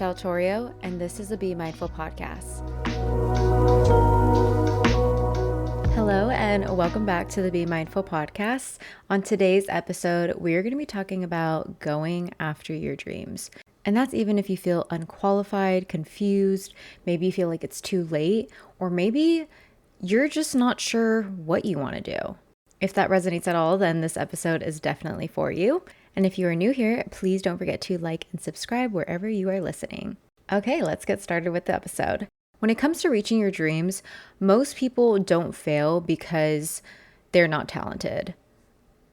Michelle Torrio, and this is the Be Mindful podcast. Hello, and welcome back to the Be Mindful podcast. On today's episode, we're going to be talking about going after your dreams. And that's even if you feel unqualified, confused, maybe you feel like it's too late, or maybe you're just not sure what you want to do. If that resonates at all, then this episode is definitely for you. And if you are new here, please don't forget to like and subscribe wherever you are listening. Okay, let's get started with the episode. When it comes to reaching your dreams, most people don't fail because they're not talented.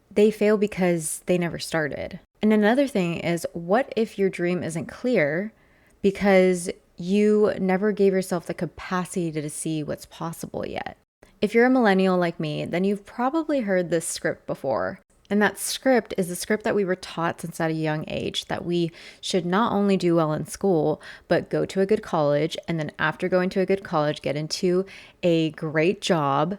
They fail because they never started. And another thing is, what if your dream isn't clear because you never gave yourself the capacity to see what's possible yet? If you're a millennial like me, then you've probably heard this script before. And that script is the script that we were taught since at a young age, that we should not only do well in school, but go to a good college. And then after going to a good college, get into a great job.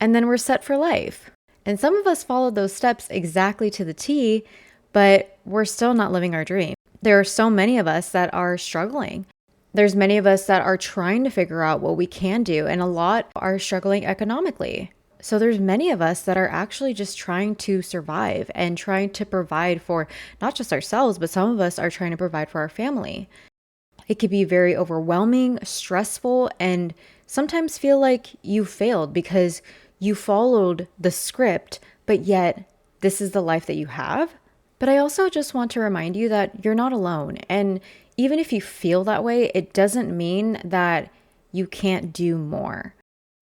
And then we're set for life. And some of us followed those steps exactly to the T, but we're still not living our dream. There are so many of us that are struggling. There's many of us that are trying to figure out what we can do, and a lot are struggling economically. So there's many of us that are actually just trying to survive and trying to provide for not just ourselves, but some of us are trying to provide for our family. It could be very overwhelming, stressful, and sometimes feel like you failed because you followed the script, but yet this is the life that you have. But I also just want to remind you that you're not alone. And even if you feel that way, it doesn't mean that you can't do more.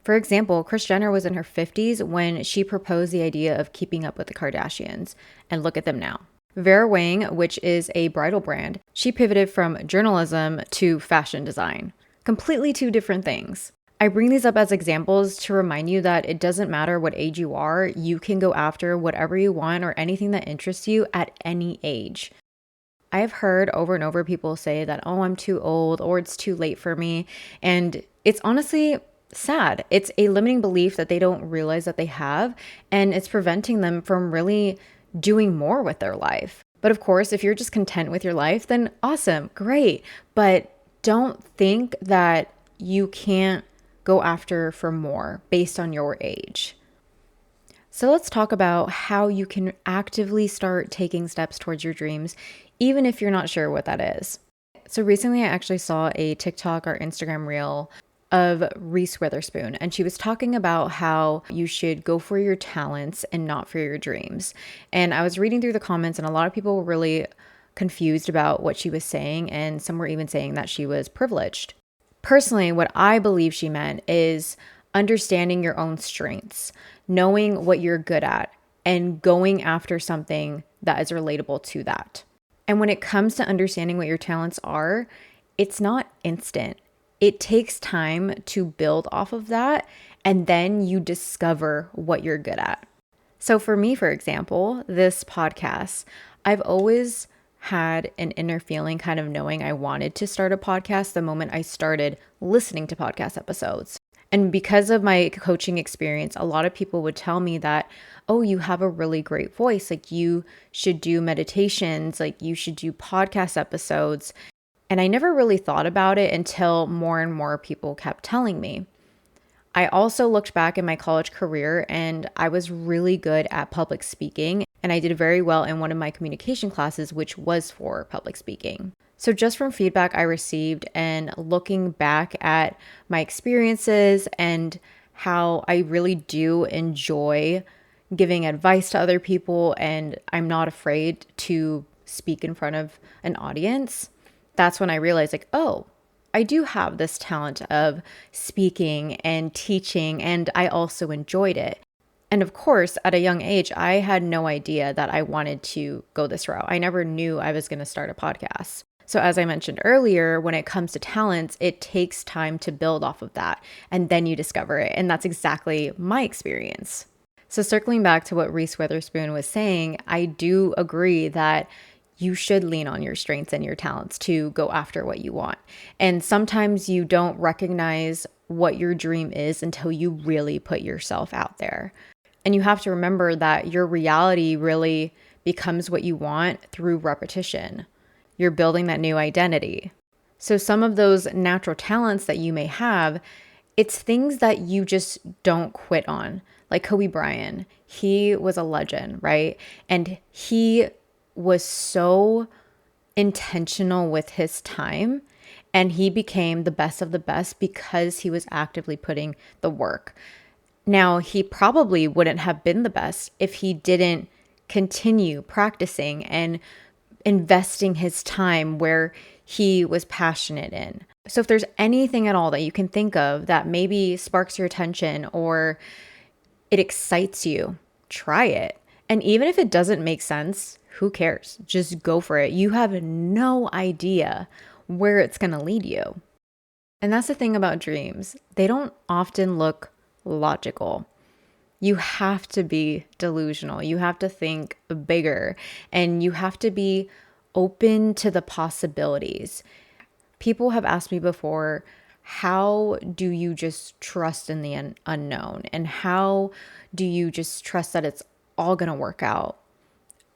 For example, Kris Jenner was in her 50s when she proposed the idea of keeping up with the Kardashians. And look at them now. Vera Wang, which is a bridal brand, she pivoted from journalism to fashion design. Completely two different things. I bring these up as examples to remind you that it doesn't matter what age you are, you can go after whatever you want or anything that interests you at any age. I have heard over and over people say that, oh, I'm too old or it's too late for me. And it's honestly sad. It's a limiting belief that they don't realize that they have, and it's preventing them from really doing more with their life. But of course, if you're just content with your life, then awesome, great. But don't think that you can't go after for more based on your age. So let's talk about how you can actively start taking steps towards your dreams, even if you're not sure what that is. So recently I actually saw a TikTok or Instagram reel of Reese Witherspoon, and she was talking about how you should go for your talents and not for your dreams. And I was reading through the comments, and a lot of people were really confused about what she was saying, and some were even saying that she was privileged. Personally, what I believe she meant is understanding your own strengths, knowing what you're good at, and going after something that is relatable to that. And when it comes to understanding what your talents are, it's not instant. It takes time to build off of that, and then you discover what you're good at. So for me, for example, this podcast, I've always had an inner feeling kind of knowing I wanted to start a podcast the moment I started listening to podcast episodes. And because of my coaching experience, a lot of people would tell me that, oh, you have a really great voice. Like you should do meditations, like you should do podcast episodes. And I never really thought about it until more and more people kept telling me. I also looked back in my college career and I was really good at public speaking, and I did very well in one of my communication classes, which was for public speaking. So just from feedback I received and looking back at my experiences and how I really do enjoy giving advice to other people, and I'm not afraid to speak in front of an audience, that's when I realized like, oh, I do have this talent of speaking and teaching, and I also enjoyed it. And of course, at a young age, I had no idea that I wanted to go this route. I never knew I was going to start a podcast. So as I mentioned earlier, when it comes to talents, it takes time to build off of that, and then you discover it. And that's exactly my experience. So circling back to what Reese Witherspoon was saying, I do agree that you should lean on your strengths and your talents to go after what you want. And sometimes you don't recognize what your dream is until you really put yourself out there. And you have to remember that your reality really becomes what you want through repetition. You're building that new identity. So some of those natural talents that you may have, it's things that you just don't quit on. Like Kobe Bryant, he was a legend, right? And he was so intentional with his time, and he became the best of the best because he was actively putting the work. Now, he probably wouldn't have been the best if he didn't continue practicing and investing his time where he was passionate in. So, if there's anything at all that you can think of that maybe sparks your attention or it excites you, try it. And even if it doesn't make sense, who cares? Just go for it. You have no idea where it's going to lead you. And that's the thing about dreams. They don't often look logical. You have to be delusional. You have to think bigger and you have to be open to the possibilities. People have asked me before, how do you just trust in the unknown? And how do you just trust that it's all going to work out?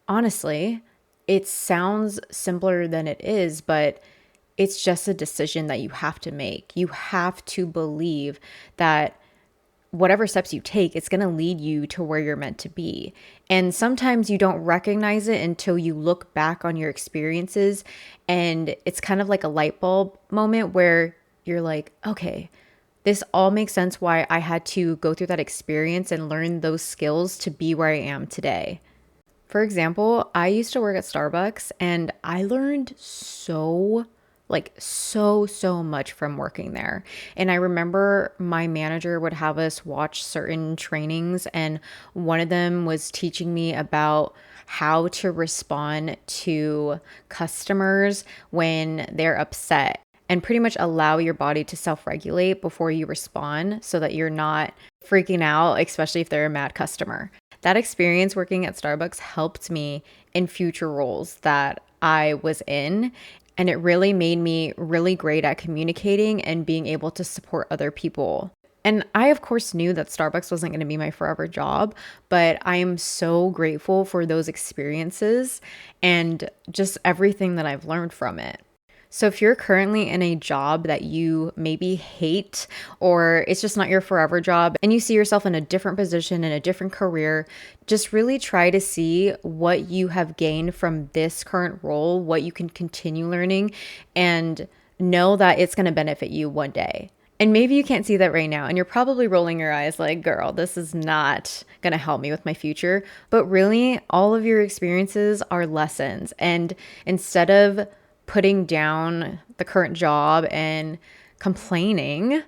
Honestly, it sounds simpler than it is, but it's just a decision that you have to make. You have to believe that whatever steps you take, it's going to lead you to where you're meant to be. And sometimes you don't recognize it until you look back on your experiences. And it's kind of like a light bulb moment where you're like, okay, this all makes sense why I had to go through that experience and learn those skills to be where I am today. For example, I used to work at Starbucks and I learned so much from working there. And I remember my manager would have us watch certain trainings, and one of them was teaching me about how to respond to customers when they're upset and pretty much allow your body to self-regulate before you respond so that you're not freaking out, especially if they're a mad customer. That experience working at Starbucks helped me in future roles that I was in. And it really made me really great at communicating and being able to support other people. And I, of course, knew that Starbucks wasn't going to be my forever job, but I am so grateful for those experiences and just everything that I've learned from it. So if you're currently in a job that you maybe hate, or it's just not your forever job and you see yourself in a different position, in a different career, just really try to see what you have gained from this current role, what you can continue learning, and know that it's going to benefit you one day. And maybe you can't see that right now, and you're probably rolling your eyes like, girl, this is not going to help me with my future. But really, all of your experiences are lessons. And instead of putting down the current job and complaining,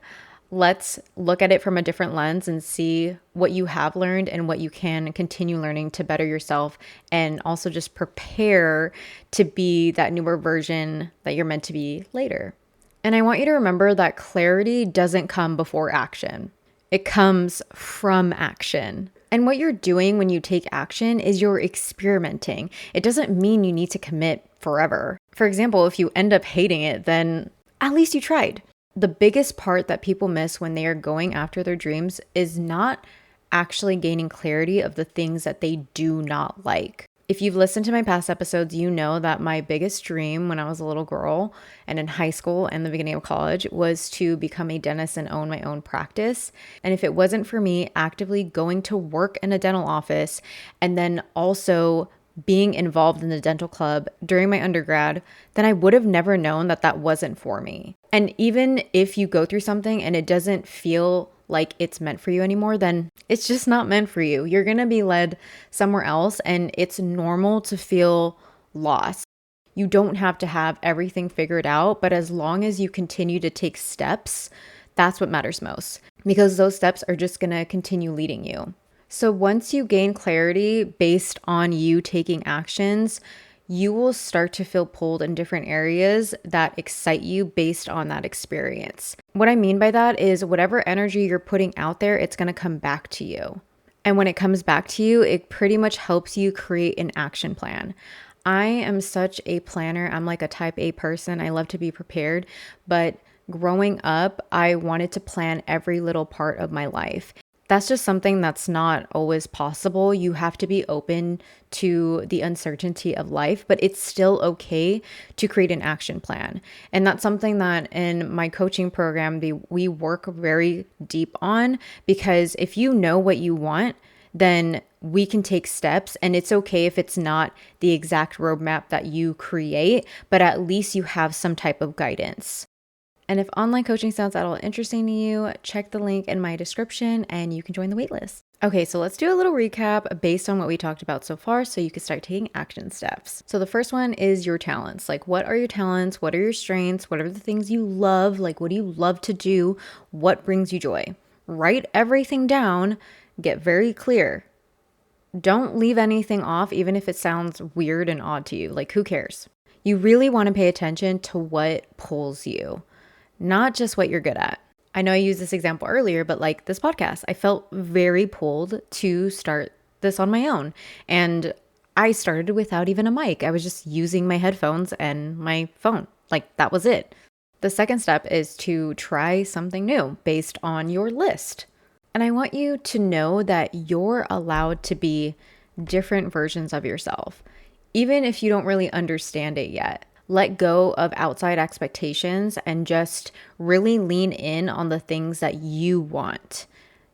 let's look at it from a different lens and see what you have learned and what you can continue learning to better yourself, and also just prepare to be that newer version that you're meant to be later. And I want you to remember that clarity doesn't come before action. It comes from action. And what you're doing when you take action is you're experimenting. It doesn't mean you need to commit forever. For example, if you end up hating it, then at least you tried. The biggest part that people miss when they are going after their dreams is not actually gaining clarity of the things that they do not like. If you've listened to my past episodes, you know that my biggest dream when I was a little girl and in high school and the beginning of college was to become a dentist and own my own practice. And if it wasn't for me actively going to work in a dental office and then also being involved in the dental club during my undergrad, then I would have never known that that wasn't for me. And even if you go through something and it doesn't feel like it's meant for you anymore, then it's just not meant for you. You're going to be led somewhere else, and it's normal to feel lost. You don't have to have everything figured out, but as long as you continue to take steps, that's what matters most, because those steps are just going to continue leading you. So once you gain clarity based on you taking actions, you will start to feel pulled in different areas that excite you based on that experience. What I mean by that is whatever energy you're putting out there, it's going to come back to you. And when it comes back to you, it pretty much helps you create an action plan. I am such a planner. I'm like a type A person. I love to be prepared. But growing up, I wanted to plan every little part of my life. That's just something that's not always possible. You have to be open to the uncertainty of life, but it's still okay to create an action plan. And that's something that in my coaching program, we work very deep on, because if you know what you want, then we can take steps, and it's okay if it's not the exact roadmap that you create, but at least you have some type of guidance. And if online coaching sounds at all interesting to you, check the link in my description and you can join the waitlist. Okay, so let's do a little recap based on what we talked about so far so you can start taking action steps. So the first one is your talents. Like, what are your talents? What are your strengths? What are the things you love? Like, what do you love to do? What brings you joy? Write everything down. Get very clear. Don't leave anything off, even if it sounds weird and odd to you. Like, who cares? You really want to pay attention to what pulls you, not just what you're good at. I know I used this example earlier, but like this podcast, I felt very pulled to start this on my own. And I started without even a mic. I was just using my headphones and my phone. Like, that was it. The second step is to try something new based on your list. And I want you to know that you're allowed to be different versions of yourself, even if you don't really understand it yet. Let go of outside expectations and just really lean in on the things that you want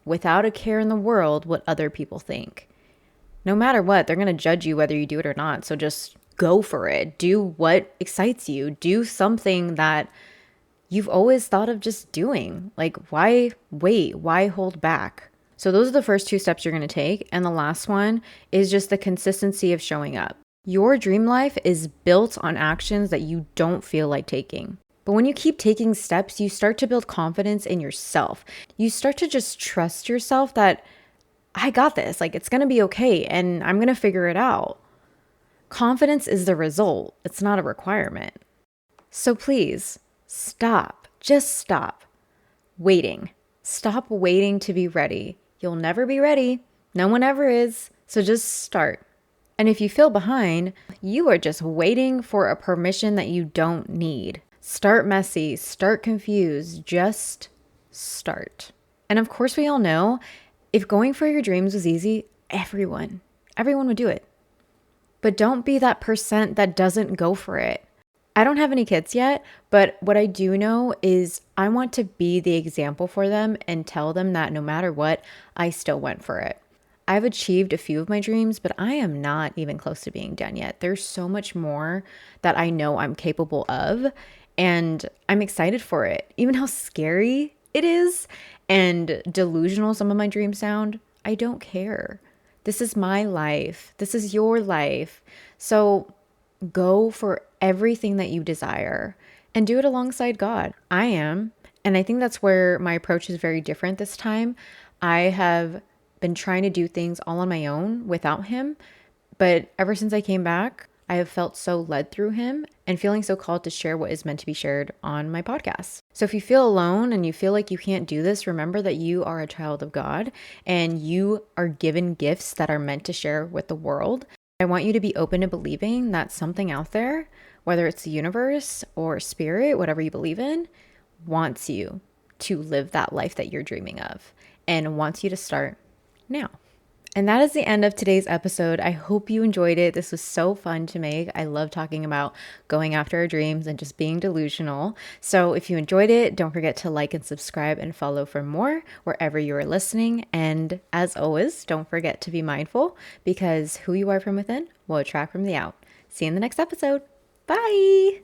without a care in the world what other people think. No matter what, they're going to judge you whether you do it or not. So just go for it. Do what excites you. Do something that you've always thought of just doing. Like, why wait? Why hold back? So those are the first two steps you're going to take. And the last one is just the consistency of showing up. Your dream life is built on actions that you don't feel like taking. But when you keep taking steps, you start to build confidence in yourself. You start to just trust yourself that I got this, like it's going to be okay and I'm going to figure it out. Confidence is the result. It's not a requirement. So please stop. Just stop waiting. Stop waiting to be ready. You'll never be ready. No one ever is. So just start. And if you feel behind, you are just waiting for a permission that you don't need. Start messy, start confused, just start. And of course, we all know if going for your dreams was easy, everyone would do it. But don't be that percent that doesn't go for it. I don't have any kids yet, but what I do know is I want to be the example for them and tell them that no matter what, I still went for it. I've achieved a few of my dreams, but I am not even close to being done yet. There's so much more that I know I'm capable of, and I'm excited for it. Even how scary it is and delusional some of my dreams sound, I don't care. This is my life. This is your life. So go for everything that you desire and do it alongside God. I am. And I think that's where my approach is very different this time. I have been trying to do things all on my own without him. But ever since I came back, I have felt so led through him and feeling so called to share what is meant to be shared on my podcast. So if you feel alone and you feel like you can't do this, remember that you are a child of God and you are given gifts that are meant to share with the world. I want you to be open to believing that something out there, whether it's the universe or spirit, whatever you believe in, wants you to live that life that you're dreaming of and wants you to start now. And that is the end of today's episode. I hope you enjoyed it. This was so fun to make. I love talking about going after our dreams and just being delusional. So if you enjoyed it, don't forget to like and subscribe and follow for more wherever you are listening. And as always, don't forget to be mindful, because who you are from within will attract from the out. See you in the next episode. Bye.